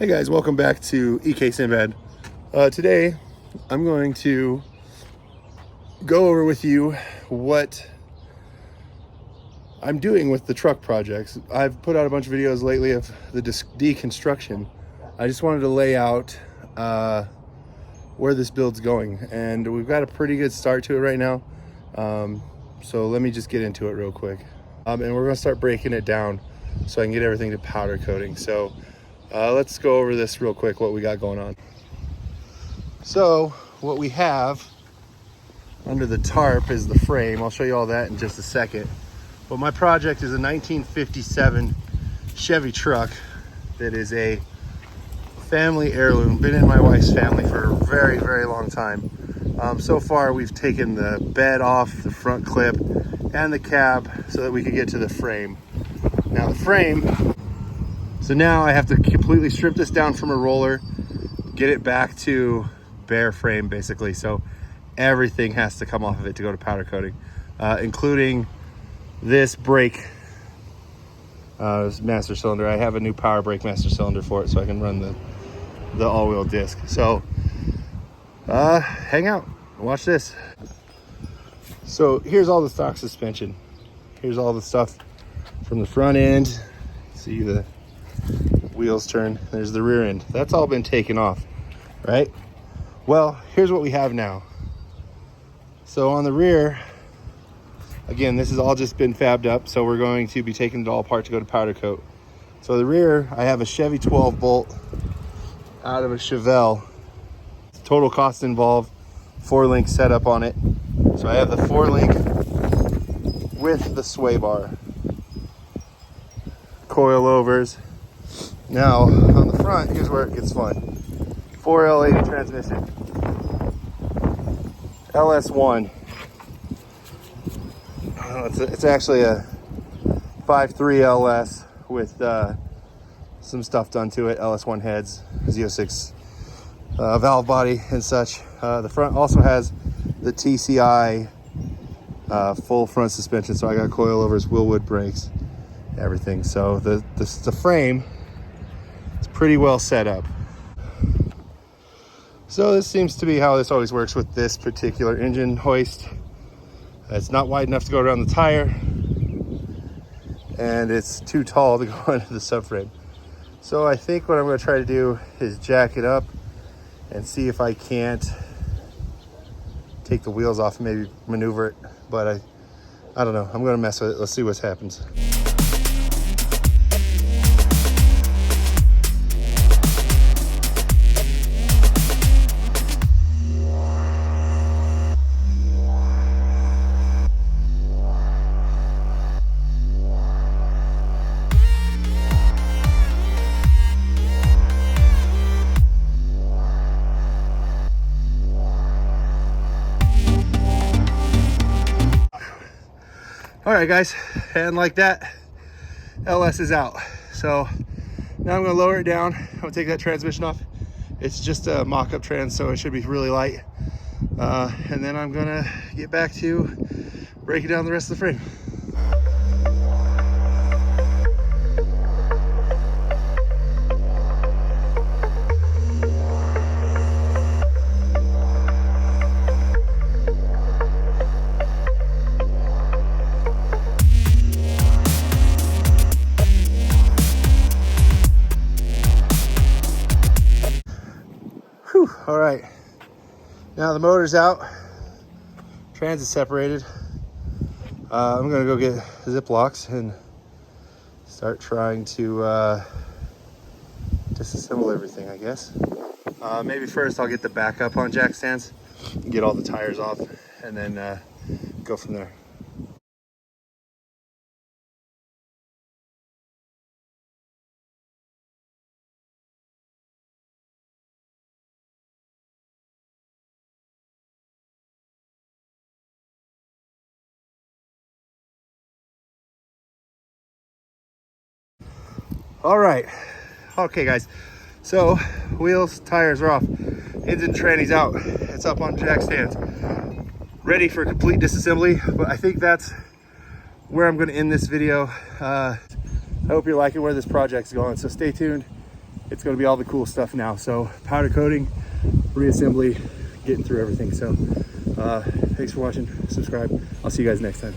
Hey guys, welcome back to EK Sinbad. Today I'm going to go over with you what I'm doing with the truck projects. I've put out a bunch of videos lately of the deconstruction. I just wanted to lay out where this build's going, and we've got a pretty good start to it right now. So let me just get into it real quick. And we're going to start breaking it down so I can get everything to powder coating. So let's go over this real quick, what we got going on. So what we have under the tarp is the frame. I'll show you all that in just a second. But my project is a 1957 Chevy truck that is a family heirloom, been in my wife's family for a very, very long time. So far we've taken the bed off, the front clip, and the cab so that we could get to the frame. Now the frame, so now I have to completely strip this down from a roller, get it back to bare frame basically. So everything has to come off of it to go to powder coating, including this brake master cylinder. I have a new power brake master cylinder for it so I can run the all-wheel disc. So hang out, watch this. So here's all the stock suspension. Here's all the stuff from the front end. See the wheels turn. There's the rear end. That's all been taken off, right? Well, here's what we have now. So on the rear, again, this has all just been fabbed up, so we're going to be taking it all apart to go to powder coat. So the rear, I have a Chevy 12 bolt out of a Chevelle. Total cost involved, 4-link setup on it. So I have the 4-link with the sway bar, coilovers. Now on the front, here's where it gets fun. 4L80 transmission, LS1. It's actually a 5.3 LS with some stuff done to it, LS1 heads, Z06 valve body and such. The front also has the TCI full front suspension, so I got coilovers, Willwood brakes, everything. So the frame is pretty well set up. So this seems to be how this always works with this particular engine hoist. It's not wide enough to go around the tire, and it's too tall to go under the subframe. So I think what I'm going to try to do is jack it up and see if I can't take the wheels off and maybe maneuver it. But I don't know. I'm going to mess with it. Let's see what happens. All right, guys, and like that, LS is out. So now I'm gonna lower it down. I'm gonna take that transmission off. It's just a mock-up trans, so it should be really light. And then I'm gonna get back to breaking down the rest of the frame. All right, now the motor's out, trans is separated. I'm gonna go get Ziplocs and start trying to disassemble everything, I guess. Maybe first I'll get the backup on jack stands, get all the tires off, and then go from there. All right, okay guys, so wheels, tires are off, engine tranny's out, it's up on jack stands, ready for complete disassembly. But I think that's where I'm going to end this video. I hope you're liking where this project's going, so stay tuned it's going to be all the cool stuff now. So powder coating, reassembly, getting through everything. So thanks for watching, subscribe. I'll see you guys next time.